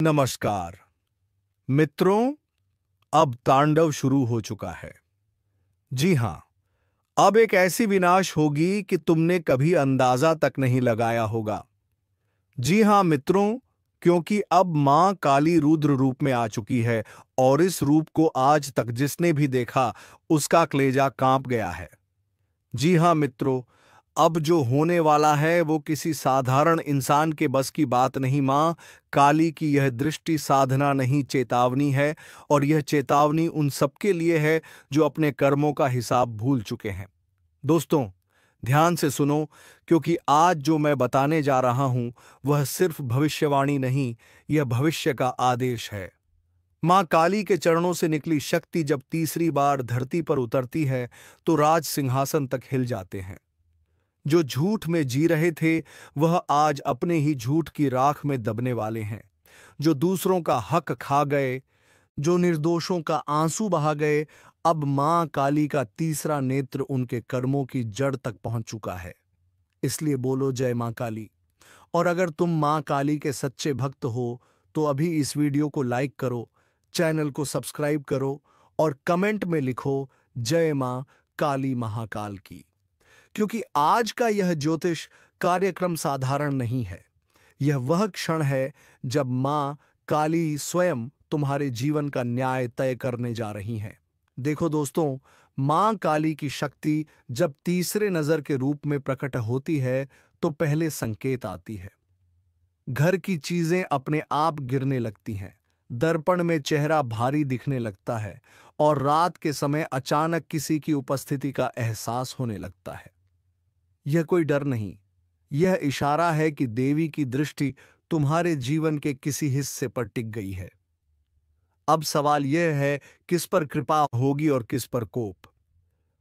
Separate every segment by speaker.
Speaker 1: नमस्कार मित्रों, अब तांडव शुरू हो चुका है। जी हां, अब एक ऐसी विनाश होगी कि तुमने कभी अंदाजा तक नहीं लगाया होगा। जी हां मित्रों, क्योंकि अब मां काली रुद्र रूप में आ चुकी है और इस रूप को आज तक जिसने भी देखा उसका कलेजा कांप गया है। जी हां मित्रों, अब जो होने वाला है वो किसी साधारण इंसान के बस की बात नहीं। मां काली की यह दृष्टि साधना नहीं, चेतावनी है। और यह चेतावनी उन सबके लिए है जो अपने कर्मों का हिसाब भूल चुके हैं। दोस्तों, ध्यान से सुनो, क्योंकि आज जो मैं बताने जा रहा हूं वह सिर्फ भविष्यवाणी नहीं, यह भविष्य का आदेश है। मां काली के चरणों से निकली शक्ति जब तीसरी बार धरती पर उतरती है तो राज सिंहासन तक हिल जाते हैं। जो झूठ में जी रहे थे वह आज अपने ही झूठ की राख में दबने वाले हैं। जो दूसरों का हक खा गए, जो निर्दोषों का आंसू बहा गए, अब मां काली का तीसरा नेत्र उनके कर्मों की जड़ तक पहुंच चुका है। इसलिए बोलो जय मां काली। और अगर तुम मां काली के सच्चे भक्त हो तो अभी इस वीडियो को लाइक करो, चैनल को सब्सक्राइब करो और कमेंट में लिखो जय मां काली महाकाल की। क्योंकि आज का यह ज्योतिष कार्यक्रम साधारण नहीं है। यह वह क्षण है जब मां काली स्वयं तुम्हारे जीवन का न्याय तय करने जा रही हैं। देखो दोस्तों, मां काली की शक्ति जब तीसरे नजर के रूप में प्रकट होती है तो पहले संकेत आती है। घर की चीजें अपने आप गिरने लगती हैं, दर्पण में चेहरा भारी दिखने लगता है और रात के समय अचानक किसी की उपस्थिति का एहसास होने लगता है। यह कोई डर नहीं, यह इशारा है कि देवी की दृष्टि तुम्हारे जीवन के किसी हिस्से पर टिक गई है। अब सवाल यह है, किस पर कृपा होगी और किस पर कोप।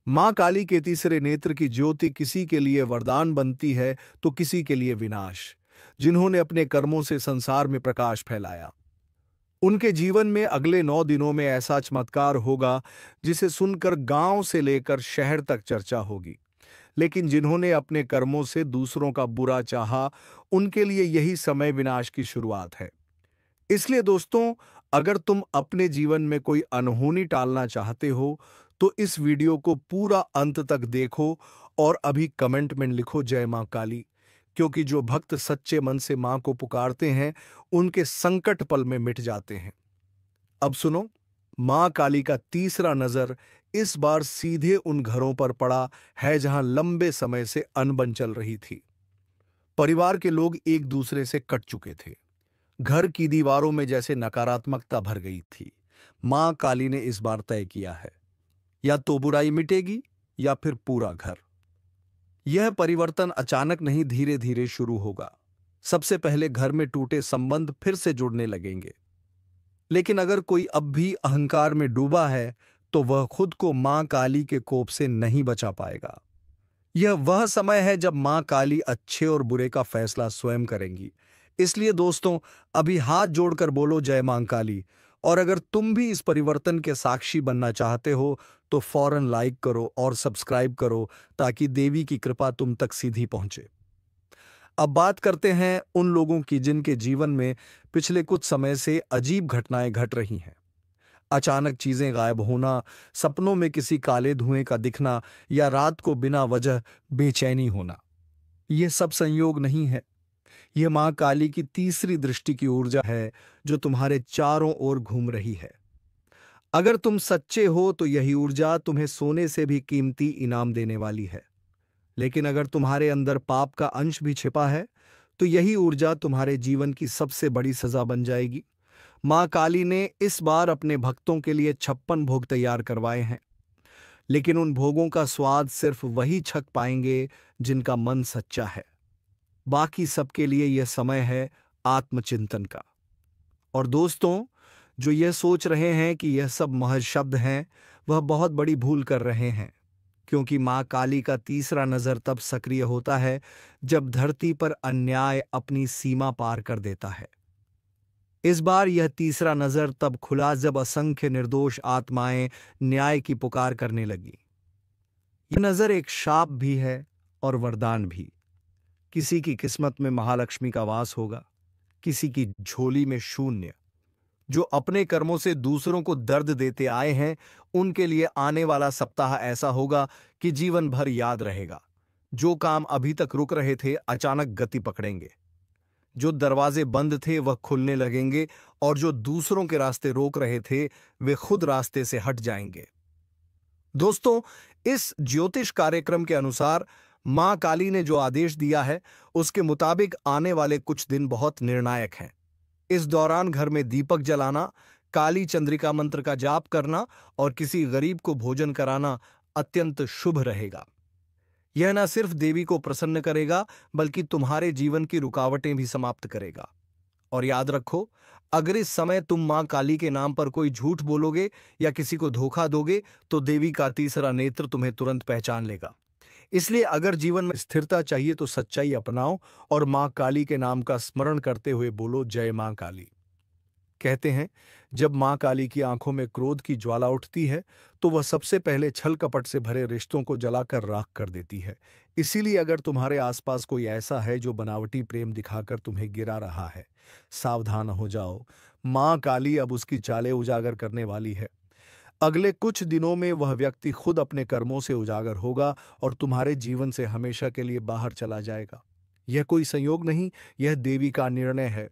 Speaker 1: मां काली के तीसरे नेत्र की ज्योति किसी के लिए वरदान बनती है तो किसी के लिए विनाश। जिन्होंने अपने कर्मों से संसार में प्रकाश फैलाया, उनके जीवन में अगले 9 दिनों में ऐसा चमत्कार होगा जिसे सुनकर गांव से लेकर शहर तक चर्चा होगी। लेकिन जिन्होंने अपने कर्मों से दूसरों का बुरा चाहा, उनके लिए यही समय विनाश की शुरुआत है। इसलिए दोस्तों, अगर तुम अपने जीवन में कोई अनहोनी टालना चाहते हो तो इस वीडियो को पूरा अंत तक देखो और अभी कमेंट में लिखो जय मां काली। क्योंकि जो भक्त सच्चे मन से मां को पुकारते हैं उनके संकट पल में मिट जाते हैं। अब सुनो, मां काली का तीसरा नजर इस बार सीधे उन घरों पर पड़ा है जहां लंबे समय से अनबन चल रही थी। परिवार के लोग एक दूसरे से कट चुके थे। घर की दीवारों में जैसे नकारात्मकता भर गई थी। मां काली ने इस बार तय किया है, या तो बुराई मिटेगी या फिर पूरा घर। यह परिवर्तन अचानक नहीं, धीरे धीरे शुरू होगा। सबसे पहले घर में टूटे संबंध फिर से जुड़ने लगेंगे। लेकिन अगर कोई अब भी अहंकार में डूबा है तो वह खुद को मां काली के कोप से नहीं बचा पाएगा। यह वह समय है जब मां काली अच्छे और बुरे का फैसला स्वयं करेंगी। इसलिए दोस्तों, अभी हाथ जोड़कर बोलो जय मां काली। और अगर तुम भी इस परिवर्तन के साक्षी बनना चाहते हो तो फौरन लाइक करो और सब्सक्राइब करो ताकि देवी की कृपा तुम तक सीधी पहुंचे। अब बात करते हैं उन लोगों की जिनके जीवन में पिछले कुछ समय से अजीब घटनाएं घट रही हैं। अचानक चीजें गायब होना, सपनों में किसी काले धुएं का दिखना या रात को बिना वजह बेचैनी होना। यह सब संयोग नहीं है, यह मां काली की तीसरी दृष्टि की ऊर्जा है जो तुम्हारे चारों ओर घूम रही है। अगर तुम सच्चे हो तो यही ऊर्जा तुम्हें सोने से भी कीमती इनाम देने वाली है। लेकिन अगर तुम्हारे अंदर पाप का अंश भी छिपा है तो यही ऊर्जा तुम्हारे जीवन की सबसे बड़ी सजा बन जाएगी। मां काली ने इस बार अपने भक्तों के लिए 56 भोग तैयार करवाए हैं। लेकिन उन भोगों का स्वाद सिर्फ वही छक पाएंगे जिनका मन सच्चा है। बाकी सबके लिए यह समय है आत्मचिंतन का। और दोस्तों, जो यह सोच रहे हैं कि यह सब महज शब्द हैं, वह बहुत बड़ी भूल कर रहे हैं। क्योंकि मां काली का तीसरा नजर तब सक्रिय होता है जब धरती पर अन्याय अपनी सीमा पार कर देता है। इस बार यह तीसरा नजर तब खुला जब असंख्य निर्दोष आत्माएं न्याय की पुकार करने लगी। यह नजर एक शाप भी है और वरदान भी। किसी की किस्मत में महालक्ष्मी का वास होगा, किसी की झोली में शून्य। जो अपने कर्मों से दूसरों को दर्द देते आए हैं, उनके लिए आने वाला सप्ताह ऐसा होगा कि जीवन भर याद रहेगा। जो काम अभी तक रुक रहे थे, अचानक गति पकड़ेंगे। जो दरवाजे बंद थे, वह खुलने लगेंगे, और जो दूसरों के रास्ते रोक रहे थे, वे खुद रास्ते से हट जाएंगे। दोस्तों, इस ज्योतिष कार्यक्रम के अनुसार मां काली ने जो आदेश दिया है, उसके मुताबिक आने वाले कुछ दिन बहुत निर्णायक हैं। इस दौरान घर में दीपक जलाना, काली चंद्रिका मंत्र का जाप करना और किसी गरीब को भोजन कराना अत्यंत शुभ रहेगा। यह न सिर्फ देवी को प्रसन्न करेगा, बल्कि तुम्हारे जीवन की रुकावटें भी समाप्त करेगा। और याद रखो, अगर इस समय तुम मां काली के नाम पर कोई झूठ बोलोगे या किसी को धोखा दोगे, तो देवी का तीसरा नेत्र तुम्हें तुरंत पहचान लेगा। इसलिए अगर जीवन में स्थिरता चाहिए तो सच्चाई अपनाओ और मां काली के नाम का स्मरण करते हुए बोलो, जय मां काली। कहते हैं, जब मां काली की आंखों में क्रोध की ज्वाला उठती है, तो वह सबसे पहले छल कपट से भरे रिश्तों को जलाकर राख कर देती है। इसीलिए अगर तुम्हारे आसपास कोई ऐसा है जो बनावटी प्रेम दिखाकर तुम्हें गिरा रहा है, सावधान हो जाओ। मां काली अब उसकी चालें उजागर करने वाली है। अगले कुछ दिनों में वह व्यक्ति खुद अपने कर्मों से उजागर होगा और तुम्हारे जीवन से हमेशा के लिए बाहर चला जाएगा। यह कोई संयोग नहीं, यह देवी का निर्णय है।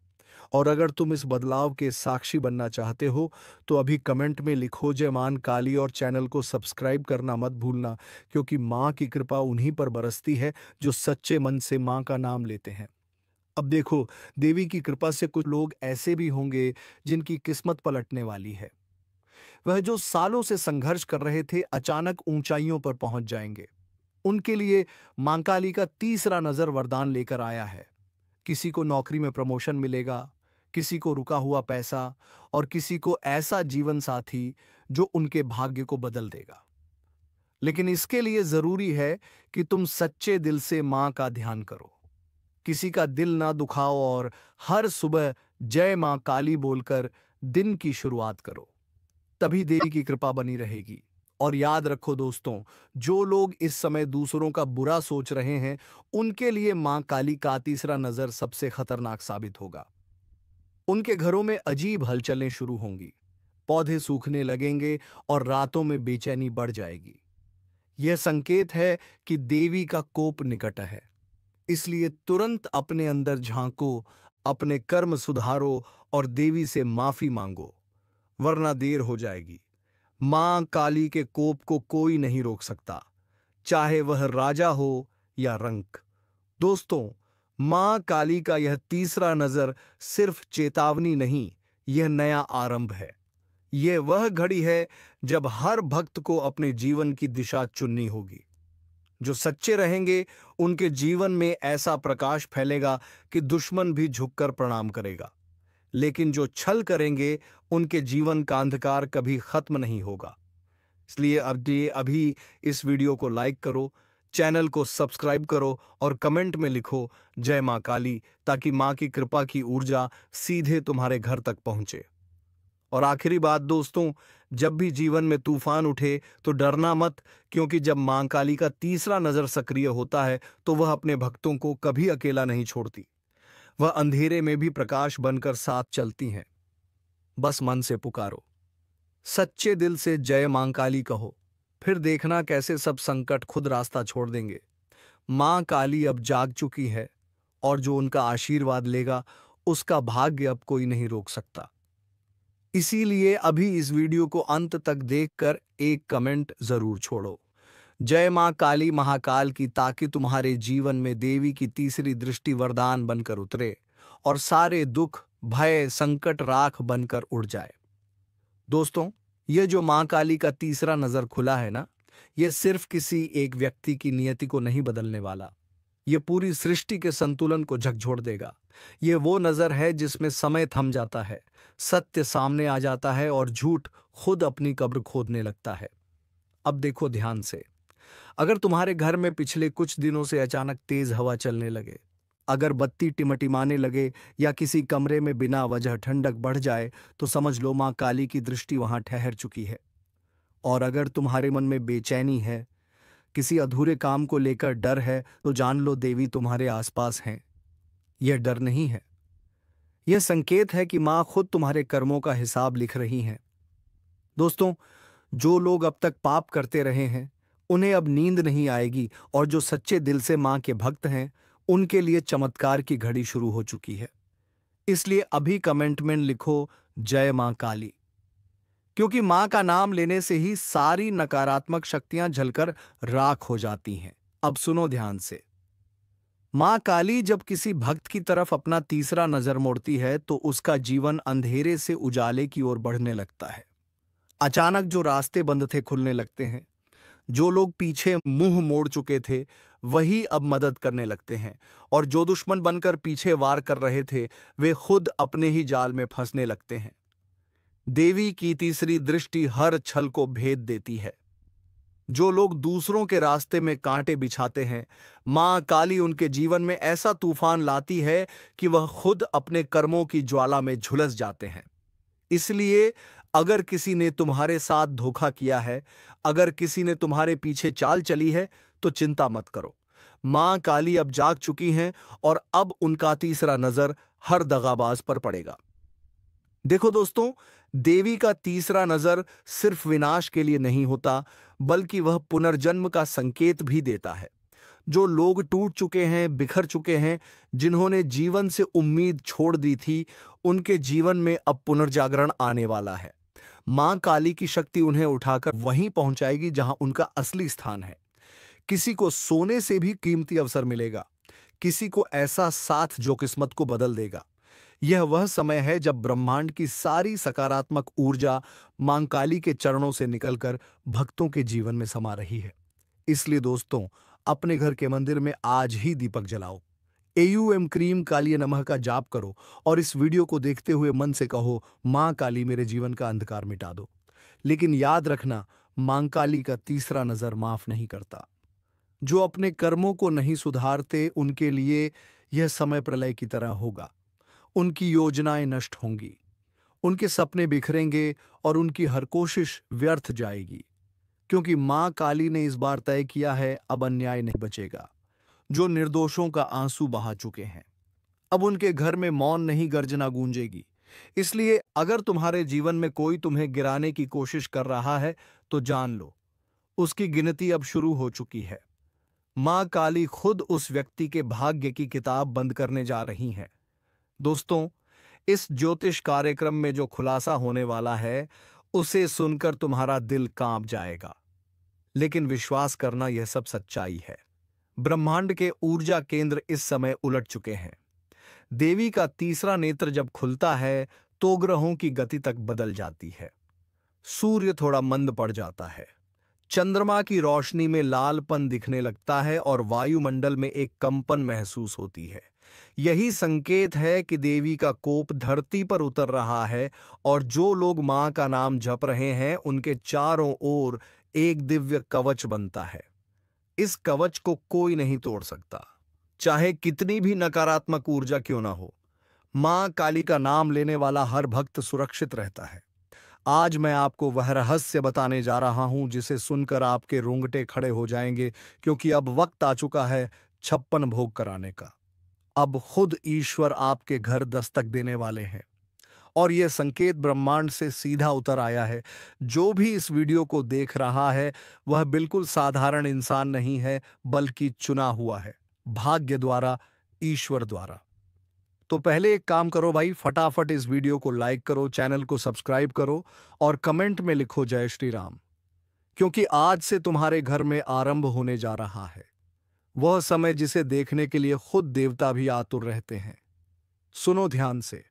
Speaker 1: और अगर तुम इस बदलाव के साक्षी बनना चाहते हो, तो अभी कमेंट में लिखो, जय मां काली, और चैनल को सब्सक्राइब करना मत भूलना, क्योंकि मां की कृपा उन्हीं पर बरसती है जो सच्चे मन से मां का नाम लेते हैं। अब देखो, देवी की कृपा से कुछ लोग ऐसे भी होंगे जिनकी किस्मत पलटने वाली है। वह जो सालों से संघर्ष कर रहे थे, अचानक ऊंचाइयों पर पहुंच जाएंगे। उनके लिए मां काली का तीसरा नजर वरदान लेकर आया है। किसी को नौकरी में प्रमोशन मिलेगा, किसी को रुका हुआ पैसा, और किसी को ऐसा जीवन साथी जो उनके भाग्य को बदल देगा। लेकिन इसके लिए जरूरी है कि तुम सच्चे दिल से मां का ध्यान करो, किसी का दिल ना दुखाओ और हर सुबह जय मां काली बोलकर दिन की शुरुआत करो। तभी देवी की कृपा बनी रहेगी। और याद रखो दोस्तों, जो लोग इस समय दूसरों का बुरा सोच रहे हैं, उनके लिए मां काली का तीसरा नजर सबसे खतरनाक साबित होगा। उनके घरों में अजीब हलचलें शुरू होंगी, पौधे सूखने लगेंगे और रातों में बेचैनी बढ़ जाएगी। यह संकेत है कि देवी का कोप निकट है। इसलिए तुरंत अपने अंदर झांको, अपने कर्म सुधारो और देवी से माफी मांगो, वरना देर हो जाएगी। मां काली के कोप को कोई नहीं रोक सकता, चाहे वह राजा हो या रंक। दोस्तों, मां काली का यह तीसरा नजर सिर्फ चेतावनी नहीं, यह नया आरंभ है। यह वह घड़ी है जब हर भक्त को अपने जीवन की दिशा चुननी होगी। जो सच्चे रहेंगे, उनके जीवन में ऐसा प्रकाश फैलेगा कि दुश्मन भी झुककर प्रणाम करेगा। लेकिन जो छल करेंगे, उनके जीवन का अंधकार कभी खत्म नहीं होगा। इसलिए अभी इस वीडियो को लाइक करो, चैनल को सब्सक्राइब करो और कमेंट में लिखो, जय मां काली, ताकि मां की कृपा की ऊर्जा सीधे तुम्हारे घर तक पहुंचे। और आखिरी बात दोस्तों, जब भी जीवन में तूफान उठे तो डरना मत, क्योंकि जब मां काली का तीसरा नजर सक्रिय होता है, तो वह अपने भक्तों को कभी अकेला नहीं छोड़ती। वह अंधेरे में भी प्रकाश बनकर साथ चलती हैं। बस मन से पुकारो, सच्चे दिल से जय मां काली कहो, फिर देखना कैसे सब संकट खुद रास्ता छोड़ देंगे। मां काली अब जाग चुकी है, और जो उनका आशीर्वाद लेगा, उसका भाग्य अब कोई नहीं रोक सकता। इसीलिए अभी इस वीडियो को अंत तक देखकर एक कमेंट जरूर छोड़ो, जय मां काली महाकाल की, ताकि तुम्हारे जीवन में देवी की तीसरी दृष्टि वरदान बनकर उतरे और सारे दुख, भय, संकट राख बनकर उड़ जाए। दोस्तों, यह जो मां काली का तीसरा नजर खुला है ना, यह सिर्फ किसी एक व्यक्ति की नियति को नहीं बदलने वाला, यह पूरी सृष्टि के संतुलन को झकझोर देगा। यह वो नजर है जिसमें समय थम जाता है, सत्य सामने आ जाता है और झूठ खुद अपनी कब्र खोदने लगता है। अब देखो ध्यान से, अगर तुम्हारे घर में पिछले कुछ दिनों से अचानक तेज हवा चलने लगे, अगर बत्ती टिमटिमाने लगे या किसी कमरे में बिना वजह ठंडक बढ़ जाए, तो समझ लो मां काली की दृष्टि वहां ठहर चुकी है। और अगर तुम्हारे मन में बेचैनी है, किसी अधूरे काम को लेकर डर है, तो जान लो देवी तुम्हारे आसपास हैं। यह डर नहीं है, यह संकेत है कि मां खुद तुम्हारे कर्मों का हिसाब लिख रही हैं। दोस्तों, जो लोग अब तक पाप करते रहे हैं उन्हें अब नींद नहीं आएगी, और जो सच्चे दिल से मां के भक्त हैं उनके लिए चमत्कार की घड़ी शुरू हो चुकी है। इसलिए अभी कमेंट में लिखो, जय मां काली। क्योंकि मां का नाम लेने से ही सारी नकारात्मक शक्तियां जलकर राख हो जाती हैं। अब सुनो ध्यान से। मां काली जब किसी भक्त की तरफ अपना तीसरा नजर मोड़ती है तो उसका जीवन अंधेरे से उजाले की ओर बढ़ने लगता है। अचानक जो रास्ते बंद थे खुलने लगते हैं। जो लोग पीछे मुंह मोड़ चुके थे वही अब मदद करने लगते हैं, और जो दुश्मन बनकर पीछे वार कर रहे थे वे खुद अपने ही जाल में फंसने लगते हैं। देवी की तीसरी दृष्टि हर छल को भेद देती है। जो लोग दूसरों के रास्ते में कांटे बिछाते हैं, मां काली उनके जीवन में ऐसा तूफान लाती है कि वह खुद अपने कर्मों की ज्वाला में झुलस जाते हैं। इसलिए अगर किसी ने तुम्हारे साथ धोखा किया है, अगर किसी ने तुम्हारे पीछे चाल चली है, तो चिंता मत करो। मां काली अब जाग चुकी हैं और अब उनका तीसरा नजर हर दगाबाज पर पड़ेगा। देखो दोस्तों, देवी का तीसरा नजर सिर्फ विनाश के लिए नहीं होता, बल्कि वह पुनर्जन्म का संकेत भी देता है। जो लोग टूट चुके हैं, बिखर चुके हैं, जिन्होंने जीवन से उम्मीद छोड़ दी थी, उनके जीवन में अब पुनर्जागरण आने वाला है। मां काली की शक्ति उन्हें उठाकर वहीं पहुंचाएगी जहां उनका असली स्थान है। किसी को सोने से भी कीमती अवसर मिलेगा, किसी को ऐसा साथ जो किस्मत को बदल देगा। यह वह समय है जब ब्रह्मांड की सारी सकारात्मक ऊर्जा मां काली के चरणों से निकलकर भक्तों के जीवन में समा रही है। इसलिए दोस्तों, अपने घर के मंदिर में आज ही दीपक जलाओ, एयूएम क्रीम कालिये नमः का जाप करो और इस वीडियो को देखते हुए मन से कहो, मां काली मेरे जीवन का अंधकार मिटा दो। लेकिन याद रखना, मां काली का तीसरा नजर माफ नहीं करता। जो अपने कर्मों को नहीं सुधारते उनके लिए यह समय प्रलय की तरह होगा। उनकी योजनाएं नष्ट होंगी, उनके सपने बिखरेंगे और उनकी हर कोशिश व्यर्थ जाएगी। क्योंकि मां काली ने इस बार तय किया है, अब अन्याय नहीं बचेगा। जो निर्दोषों का आंसू बहा चुके हैं, अब उनके घर में मौन नहीं गर्जना गूंजेगी। इसलिए अगर तुम्हारे जीवन में कोई तुम्हें गिराने की कोशिश कर रहा है तो जान लो, उसकी गिनती अब शुरू हो चुकी है। मां काली खुद उस व्यक्ति के भाग्य की किताब बंद करने जा रही हैं। दोस्तों, इस ज्योतिष कार्यक्रम में जो खुलासा होने वाला है उसे सुनकर तुम्हारा दिल कांप जाएगा। लेकिन विश्वास करना, यह सब सच्चाई है। ब्रह्मांड के ऊर्जा केंद्र इस समय उलट चुके हैं। देवी का तीसरा नेत्र जब खुलता है तो ग्रहों की गति तक बदल जाती है। सूर्य थोड़ा मंद पड़ जाता है, चंद्रमा की रोशनी में लालपन दिखने लगता है और वायुमंडल में एक कंपन महसूस होती है। यही संकेत है कि देवी का कोप धरती पर उतर रहा है, और जो लोग मां का नाम जप रहे हैं उनके चारों ओर एक दिव्य कवच बनता है। इस कवच को कोई नहीं तोड़ सकता, चाहे कितनी भी नकारात्मक ऊर्जा क्यों ना हो। मां काली का नाम लेने वाला हर भक्त सुरक्षित रहता है। आज मैं आपको वह रहस्य बताने जा रहा हूं जिसे सुनकर आपके रोंगटे खड़े हो जाएंगे, क्योंकि अब वक्त आ चुका है 56 भोग कराने का। अब खुद ईश्वर आपके घर दस्तक देने वाले हैं, और यह संकेत ब्रह्मांड से सीधा उतर आया है। जो भी इस वीडियो को देख रहा है वह बिल्कुल साधारण इंसान नहीं है, बल्कि चुना हुआ है, भाग्य द्वारा, ईश्वर द्वारा। तो पहले एक काम करो भाई, फटाफट इस वीडियो को लाइक करो, चैनल को सब्सक्राइब करो और कमेंट में लिखो जय श्री राम। क्योंकि आज से तुम्हारे घर में आरंभ होने जा रहा है वह समय जिसे देखने के लिए खुद देवता भी आतुर रहते हैं। सुनो ध्यान से।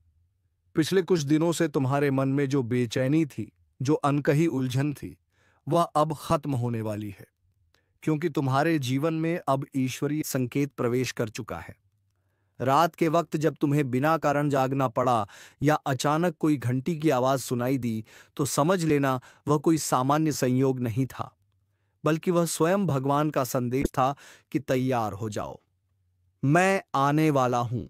Speaker 1: पिछले कुछ दिनों से तुम्हारे मन में जो बेचैनी थी, जो अनकही उलझन थी, वह अब खत्म होने वाली है। क्योंकि तुम्हारे जीवन में अब ईश्वरीय संकेत प्रवेश कर चुका है। रात के वक्त जब तुम्हें बिना कारण जागना पड़ा या अचानक कोई घंटी की आवाज सुनाई दी, तो समझ लेना वह कोई सामान्य संयोग नहीं था, बल्कि वह स्वयं भगवान का संदेश था कि तैयार हो जाओ, मैं आने वाला हूं।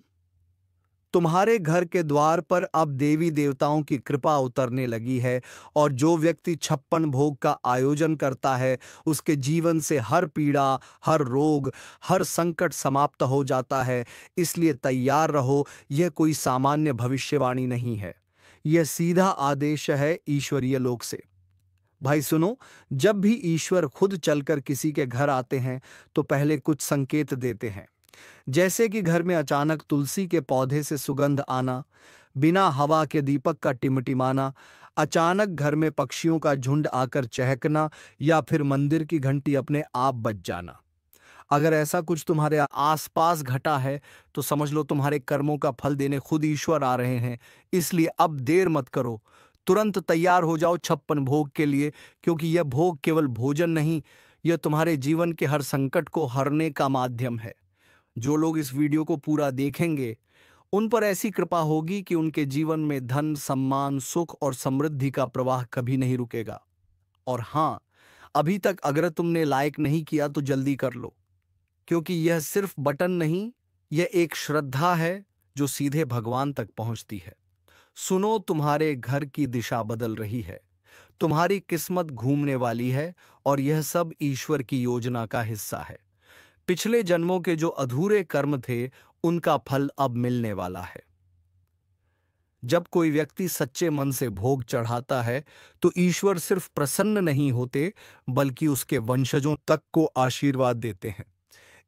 Speaker 1: तुम्हारे घर के द्वार पर अब देवी देवताओं की कृपा उतरने लगी है और जो व्यक्ति 56 भोग का आयोजन करता है उसके जीवन से हर पीड़ा, हर रोग, हर संकट समाप्त हो जाता है। इसलिए तैयार रहो, यह कोई सामान्य भविष्यवाणी नहीं है, यह सीधा आदेश है ईश्वरीय लोक से। भाई सुनो, जब भी ईश्वर खुद चलकर किसी के घर आते हैं तो पहले कुछ संकेत देते हैं, जैसे कि घर में अचानक तुलसी के पौधे से सुगंध आना, बिना हवा के दीपक का टिमटिमाना, अचानक घर में पक्षियों का झुंड आकर चहकना या फिर मंदिर की घंटी अपने आप बज जाना। अगर ऐसा कुछ तुम्हारे आसपास घटा है तो समझ लो तुम्हारे कर्मों का फल देने खुद ईश्वर आ रहे हैं। इसलिए अब देर मत करो, तुरंत तैयार हो जाओ 56 भोग के लिए, क्योंकि यह भोग केवल भोजन नहीं, यह तुम्हारे जीवन के हर संकट को हरने का माध्यम है। जो लोग इस वीडियो को पूरा देखेंगे उन पर ऐसी कृपा होगी कि उनके जीवन में धन, सम्मान, सुख और समृद्धि का प्रवाह कभी नहीं रुकेगा। और हाँ, अभी तक अगर तुमने लाइक नहीं किया तो जल्दी कर लो, क्योंकि यह सिर्फ बटन नहीं, यह एक श्रद्धा है जो सीधे भगवान तक पहुंचती है। सुनो, तुम्हारे घर की दिशा बदल रही है, तुम्हारी किस्मत घूमने वाली है और यह सब ईश्वर की योजना का हिस्सा है। पिछले जन्मों के जो अधूरे कर्म थे उनका फल अब मिलने वाला है। जब कोई व्यक्ति सच्चे मन से भोग चढ़ाता है तो ईश्वर सिर्फ प्रसन्न नहीं होते बल्कि उसके वंशजों तक को आशीर्वाद देते हैं।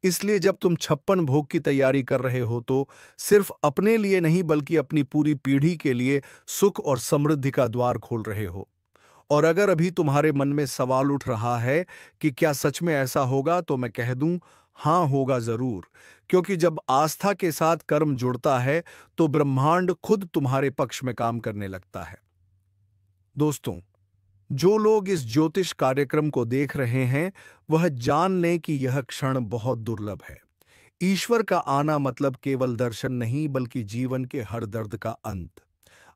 Speaker 1: इसलिए जब तुम 56 भोग की तैयारी कर रहे हो तो सिर्फ अपने लिए नहीं बल्कि अपनी पूरी पीढ़ी के लिए सुख और समृद्धि का द्वार खोल रहे हो। और अगर अभी तुम्हारे मन में सवाल उठ रहा है कि क्या सच में ऐसा होगा, तो मैं कह दूं, हाँ होगा जरूर, क्योंकि जब आस्था के साथ कर्म जुड़ता है तो ब्रह्मांड खुद तुम्हारे पक्ष में काम करने लगता है। दोस्तों, जो लोग इस ज्योतिष कार्यक्रम को देख रहे हैं वह जान लें कि यह क्षण बहुत दुर्लभ है। ईश्वर का आना मतलब केवल दर्शन नहीं बल्कि जीवन के हर दर्द का अंत।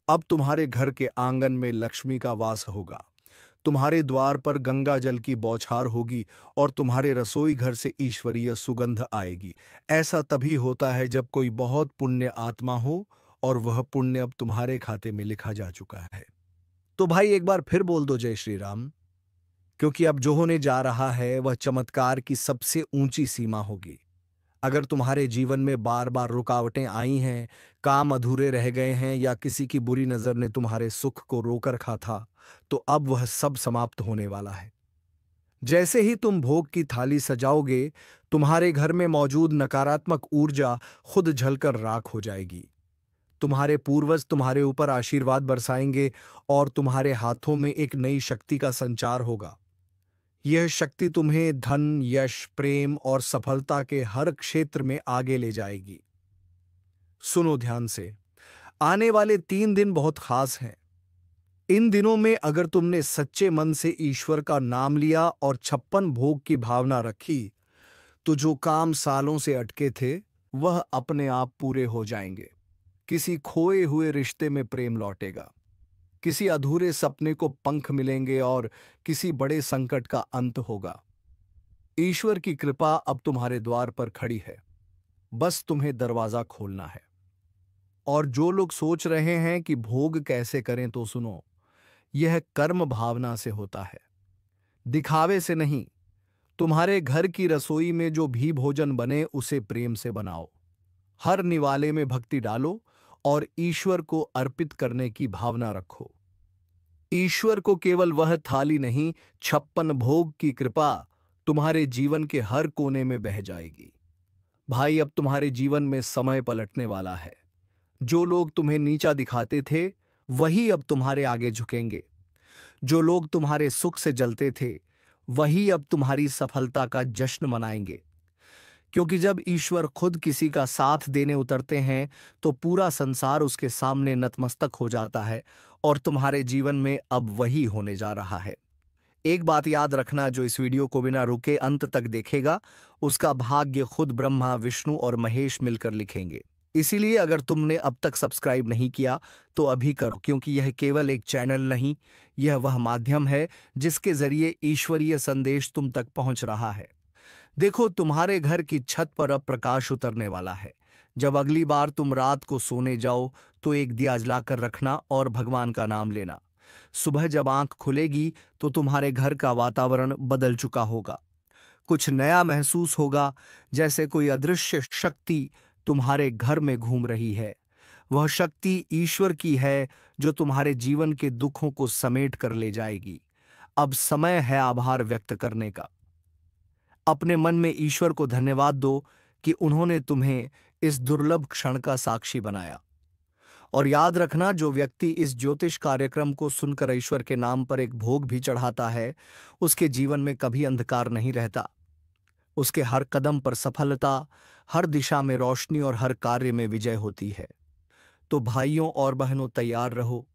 Speaker 1: अब तुम्हारे घर के आंगन में लक्ष्मी का वास होगा, तुम्हारे द्वार पर गंगा जल की बौछार होगी और तुम्हारे रसोई घर से ईश्वरीय सुगंध आएगी। ऐसा तभी होता है जब कोई बहुत पुण्य आत्मा हो और वह पुण्य अब तुम्हारे खाते में लिखा जा चुका है। तो भाई एक बार फिर बोल दो जय श्री राम, क्योंकि अब जो होने जा रहा है वह चमत्कार की सबसे ऊंची सीमा होगी। अगर तुम्हारे जीवन में बार बार रुकावटें आई हैं, काम अधूरे रह गए हैं या किसी की बुरी नजर ने तुम्हारे सुख को रोक रखा था, तो अब वह सब समाप्त होने वाला है। जैसे ही तुम भोग की थाली सजाओगे, तुम्हारे घर में मौजूद नकारात्मक ऊर्जा खुद झलकर राख हो जाएगी। तुम्हारे पूर्वज तुम्हारे ऊपर आशीर्वाद बरसाएंगे और तुम्हारे हाथों में एक नई शक्ति का संचार होगा। यह शक्ति तुम्हें धन, यश, प्रेम और सफलता के हर क्षेत्र में आगे ले जाएगी। सुनो ध्यान से, आने वाले 3 दिन बहुत खास हैं। इन दिनों में अगर तुमने सच्चे मन से ईश्वर का नाम लिया और 56 भोग की भावना रखी तो जो काम सालों से अटके थे वह अपने आप पूरे हो जाएंगे। किसी खोए हुए रिश्ते में प्रेम लौटेगा, किसी अधूरे सपने को पंख मिलेंगे और किसी बड़े संकट का अंत होगा। ईश्वर की कृपा अब तुम्हारे द्वार पर खड़ी है, बस तुम्हें दरवाजा खोलना है। और जो लोग सोच रहे हैं कि भोग कैसे करें, तो सुनो, यह कर्म भावना से होता है, दिखावे से नहीं। तुम्हारे घर की रसोई में जो भी भोजन बने उसे प्रेम से बनाओ, हर निवाले में भक्ति डालो और ईश्वर को अर्पित करने की भावना रखो। ईश्वर को केवल वह थाली नहीं, 56 भोग की कृपा तुम्हारे जीवन के हर कोने में बह जाएगी। भाई, अब तुम्हारे जीवन में समय पलटने वाला है। जो लोग तुम्हें नीचा दिखाते थे वही अब तुम्हारे आगे झुकेंगे। जो लोग तुम्हारे सुख से जलते थे वही अब तुम्हारी सफलता का जश्न मनाएंगे। क्योंकि जब ईश्वर खुद किसी का साथ देने उतरते हैं तो पूरा संसार उसके सामने नतमस्तक हो जाता है और तुम्हारे जीवन में अब वही होने जा रहा है। एक बात याद रखना, जो इस वीडियो को बिना रुके अंत तक देखेगा उसका भाग्य खुद ब्रह्मा, विष्णु और महेश मिलकर लिखेंगे। इसीलिए अगर तुमने अब तक सब्सक्राइब नहीं किया तो अभी करो, क्योंकि यह केवल एक चैनल नहीं, यह वह माध्यम है जिसके जरिए ईश्वरीय संदेश तुम तक पहुंच रहा है। देखो, तुम्हारे घर की छत पर अब प्रकाश उतरने वाला है। जब अगली बार तुम रात को सोने जाओ तो एक दिया जलाकर रखना और भगवान का नाम लेना। सुबह जब आंख खुलेगी तो तुम्हारे घर का वातावरण बदल चुका होगा। कुछ नया महसूस होगा, जैसे कोई अदृश्य शक्ति तुम्हारे घर में घूम रही है। वह शक्ति ईश्वर की है जो तुम्हारे जीवन के दुखों को समेट कर ले जाएगी। अब समय है आभार व्यक्त करने का। अपने मन में ईश्वर को धन्यवाद दो कि उन्होंने तुम्हें इस दुर्लभ क्षण का साक्षी बनाया। और याद रखना, जो व्यक्ति इस ज्योतिष कार्यक्रम को सुनकर ईश्वर के नाम पर एक भोग भी चढ़ाता है, उसके जीवन में कभी अंधकार नहीं रहता। उसके हर कदम पर सफलता, हर दिशा में रोशनी और हर कार्य में विजय होती है। तो भाइयों और बहनों, तैयार रहो,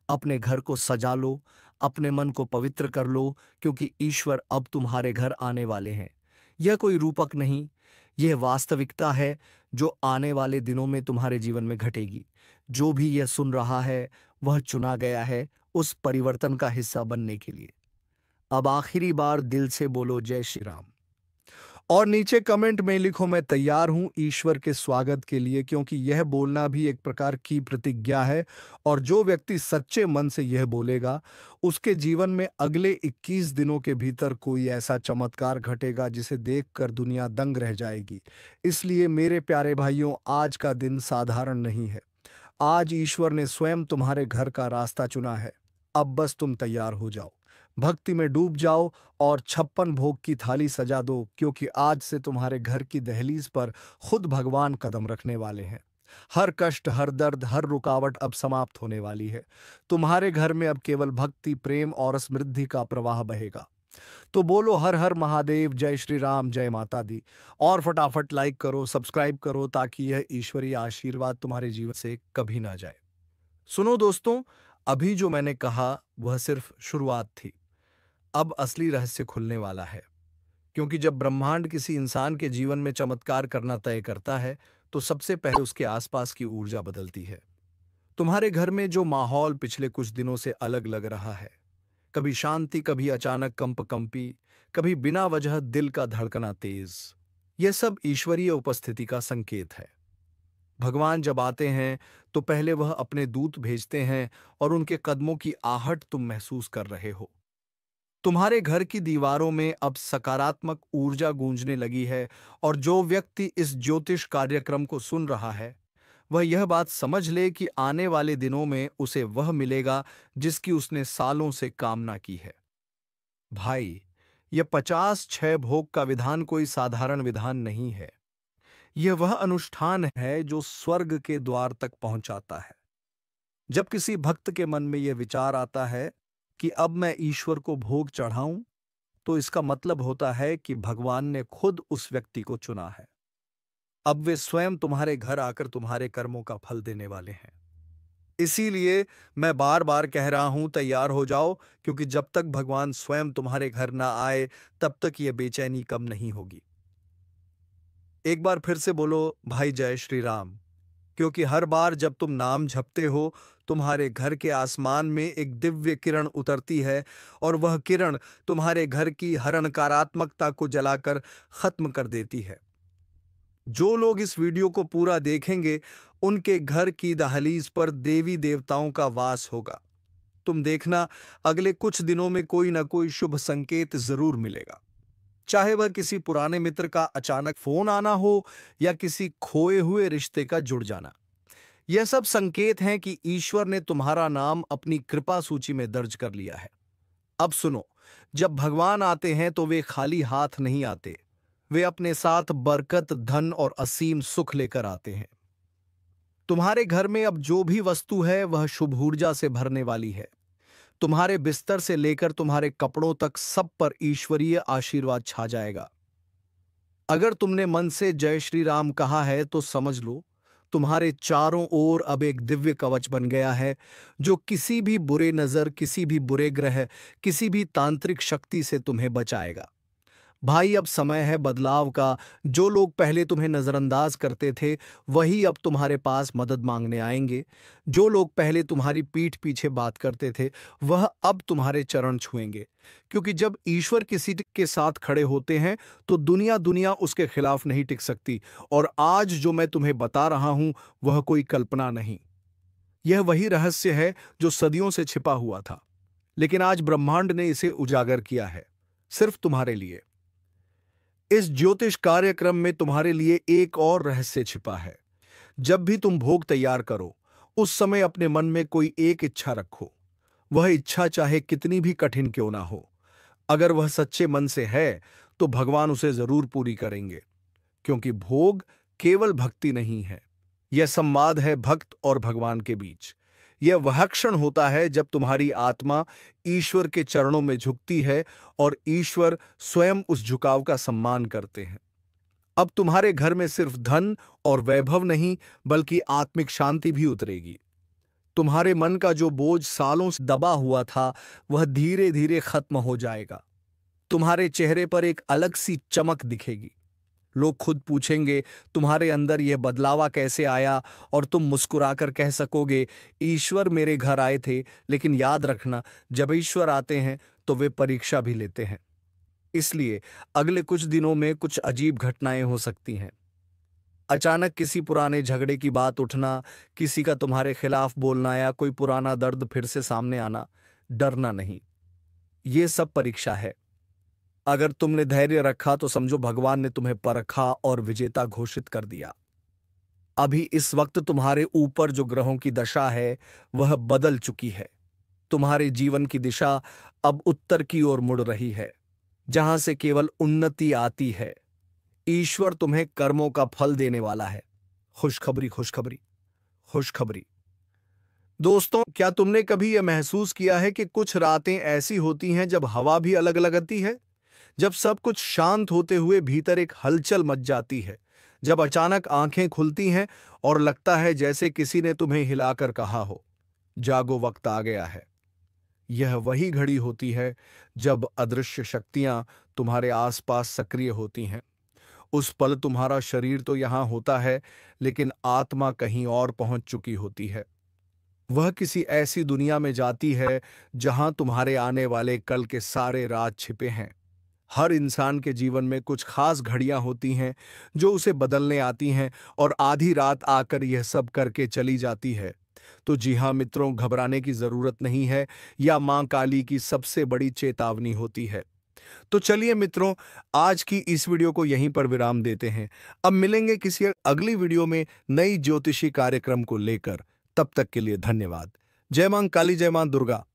Speaker 1: अपने घर को सजा लो, अपने मन को पवित्र कर लो, क्योंकि ईश्वर अब तुम्हारे घर आने वाले हैं। यह कोई रूपक नहीं, यह वास्तविकता है जो आने वाले दिनों में तुम्हारे जीवन में घटेगी। जो भी यह सुन रहा है वह चुना गया है उस परिवर्तन का हिस्सा बनने के लिए। अब आखिरी बार दिल से बोलो जय श्री राम। और नीचे कमेंट में लिखो, मैं तैयार हूं ईश्वर के स्वागत के लिए, क्योंकि यह बोलना भी एक प्रकार की प्रतिज्ञा है। और जो व्यक्ति सच्चे मन से यह बोलेगा, उसके जीवन में अगले 21 दिनों के भीतर कोई ऐसा चमत्कार घटेगा जिसे देखकर दुनिया दंग रह जाएगी। इसलिए मेरे प्यारे भाइयों, आज का दिन साधारण नहीं है। आज ईश्वर ने स्वयं तुम्हारे घर का रास्ता चुना है। अब बस तुम तैयार हो जाओ, भक्ति में डूब जाओ और 56 भोग की थाली सजा दो, क्योंकि आज से तुम्हारे घर की दहलीज पर खुद भगवान कदम रखने वाले हैं। हर कष्ट, हर दर्द, हर रुकावट अब समाप्त होने वाली है। तुम्हारे घर में अब केवल भक्ति, प्रेम और समृद्धि का प्रवाह बहेगा। तो बोलो हर हर महादेव, जय श्री राम, जय माता दी। और फटाफट लाइक करो, सब्सक्राइब करो, ताकि यह ईश्वरीय आशीर्वाद तुम्हारे जीवन से कभी ना जाए। सुनो दोस्तों, अभी जो मैंने कहा वह सिर्फ शुरुआत थी। अब असली रहस्य खुलने वाला है, क्योंकि जब ब्रह्मांड किसी इंसान के जीवन में चमत्कार करना तय करता है, तो सबसे पहले उसके आसपास की ऊर्जा बदलती है। तुम्हारे घर में जो माहौल पिछले कुछ दिनों से अलग लग रहा है, कभी शांति, कभी अचानक कंपकंपी, कभी बिना वजह दिल का धड़कना तेज, यह सब ईश्वरीय उपस्थिति का संकेत है। भगवान जब आते हैं तो पहले वह अपने दूत भेजते हैं और उनके कदमों की आहट तुम महसूस कर रहे हो। तुम्हारे घर की दीवारों में अब सकारात्मक ऊर्जा गूंजने लगी है। और जो व्यक्ति इस ज्योतिष कार्यक्रम को सुन रहा है, वह यह बात समझ ले कि आने वाले दिनों में उसे वह मिलेगा जिसकी उसने सालों से कामना की है। भाई, यह 50 भोग का विधान कोई साधारण विधान नहीं है। यह वह अनुष्ठान है जो स्वर्ग के द्वार तक पहुंचाता है। जब किसी भक्त के मन में यह विचार आता है कि अब मैं ईश्वर को भोग चढ़ाऊं, तो इसका मतलब होता है कि भगवान ने खुद उस व्यक्ति को चुना है। अब वे स्वयं तुम्हारे घर आकर तुम्हारे कर्मों का फल देने वाले हैं। इसीलिए मैं बार बार कह रहा हूं, तैयार हो जाओ, क्योंकि जब तक भगवान स्वयं तुम्हारे घर ना आए, तब तक यह बेचैनी कम नहीं होगी। एक बार फिर से बोलो भाई जय श्री राम, क्योंकि हर बार जब तुम नाम जपते हो, तुम्हारे घर के आसमान में एक दिव्य किरण उतरती है, और वह किरण तुम्हारे घर की हर नकारात्मकता को जलाकर खत्म कर देती है। जो लोग इस वीडियो को पूरा देखेंगे, उनके घर की दहलीज पर देवी देवताओं का वास होगा। तुम देखना, अगले कुछ दिनों में कोई ना कोई शुभ संकेत जरूर मिलेगा। चाहे वह किसी पुराने मित्र का अचानक फोन आना हो या किसी खोए हुए रिश्ते का जुड़ जाना। यह सब संकेत हैं कि ईश्वर ने तुम्हारा नाम अपनी कृपा सूची में दर्ज कर लिया है। अब सुनो, जब भगवान आते हैं तो वे खाली हाथ नहीं आते। वे अपने साथ बरकत, धन और असीम सुख लेकर आते हैं। तुम्हारे घर में अब जो भी वस्तु है वह शुभ ऊर्जा से भरने वाली है। तुम्हारे बिस्तर से लेकर तुम्हारे कपड़ों तक सब पर ईश्वरीय आशीर्वाद छा जाएगा। अगर तुमने मन से जय श्री राम कहा है तो समझ लो, तुम्हारे चारों ओर अब एक दिव्य कवच बन गया है, जो किसी भी बुरे नजर, किसी भी बुरे ग्रह, किसी भी तांत्रिक शक्ति से तुम्हें बचाएगा। भाई, अब समय है बदलाव का। जो लोग पहले तुम्हें नजरअंदाज करते थे, वही अब तुम्हारे पास मदद मांगने आएंगे। जो लोग पहले तुम्हारी पीठ पीछे बात करते थे, वह अब तुम्हारे चरण छुएंगे। क्योंकि जब ईश्वर किसी के साथ खड़े होते हैं, तो दुनिया दुनिया उसके खिलाफ नहीं टिक सकती। और आज जो मैं तुम्हें बता रहा हूं, वह कोई कल्पना नहीं। यह वही रहस्य है जो सदियों से छिपा हुआ था, लेकिन आज ब्रह्मांड ने इसे उजागर किया है, सिर्फ तुम्हारे लिए। इस ज्योतिष कार्यक्रम में तुम्हारे लिए एक और रहस्य छिपा है। जब भी तुम भोग तैयार करो, उस समय अपने मन में कोई एक इच्छा रखो। वह इच्छा चाहे कितनी भी कठिन क्यों ना हो, अगर वह सच्चे मन से है, तो भगवान उसे जरूर पूरी करेंगे। क्योंकि भोग केवल भक्ति नहीं है, यह संवाद है भक्त और भगवान के बीच। यह वह क्षण होता है जब तुम्हारी आत्मा ईश्वर के चरणों में झुकती है और ईश्वर स्वयं उस झुकाव का सम्मान करते हैं। अब तुम्हारे घर में सिर्फ धन और वैभव नहीं, बल्कि आत्मिक शांति भी उतरेगी। तुम्हारे मन का जो बोझ सालों से दबा हुआ था, वह धीरे धीरे खत्म हो जाएगा। तुम्हारे चेहरे पर एक अलग सी चमक दिखेगी। लोग खुद पूछेंगे, तुम्हारे अंदर यह बदलावा कैसे आया? और तुम मुस्कुराकर कह सकोगे, ईश्वर मेरे घर आए थे। लेकिन याद रखना, जब ईश्वर आते हैं तो वे परीक्षा भी लेते हैं। इसलिए अगले कुछ दिनों में कुछ अजीब घटनाएं हो सकती हैं। अचानक किसी पुराने झगड़े की बात उठना, किसी का तुम्हारे खिलाफ बोलना, या कोई पुराना दर्द फिर से सामने आना। डरना नहीं, ये सब परीक्षा है। अगर तुमने धैर्य रखा, तो समझो भगवान ने तुम्हें परखा और विजेता घोषित कर दिया। अभी इस वक्त तुम्हारे ऊपर जो ग्रहों की दशा है, वह बदल चुकी है। तुम्हारे जीवन की दिशा अब उत्तर की ओर मुड़ रही है, जहां से केवल उन्नति आती है। ईश्वर तुम्हें कर्मों का फल देने वाला है। खुशखबरी, खुशखबरी, खुशखबरी। दोस्तों, क्या तुमने कभी यह महसूस किया है कि कुछ रातें ऐसी होती हैं जब हवा भी अलग लगती है? जब सब कुछ शांत होते हुए भीतर एक हलचल मच जाती है। जब अचानक आंखें खुलती हैं और लगता है जैसे किसी ने तुम्हें हिलाकर कहा हो, जागो, वक्त आ गया है। यह वही घड़ी होती है जब अदृश्य शक्तियां तुम्हारे आसपास सक्रिय होती हैं। उस पल तुम्हारा शरीर तो यहां होता है, लेकिन आत्मा कहीं और पहुंच चुकी होती है। वह किसी ऐसी दुनिया में जाती है जहां तुम्हारे आने वाले कल के सारे राज छिपे हैं। हर इंसान के जीवन में कुछ खास घड़ियां होती हैं जो उसे बदलने आती हैं, और आधी रात आकर यह सब करके चली जाती है। तो जी हाँ मित्रों, घबराने की जरूरत नहीं है। यह मां काली की सबसे बड़ी चेतावनी होती है। तो चलिए मित्रों, आज की इस वीडियो को यहीं पर विराम देते हैं। अब मिलेंगे किसी अगली वीडियो में नई ज्योतिषी कार्यक्रम को लेकर। तब तक के लिए धन्यवाद। जय मां काली, जय मां दुर्गा।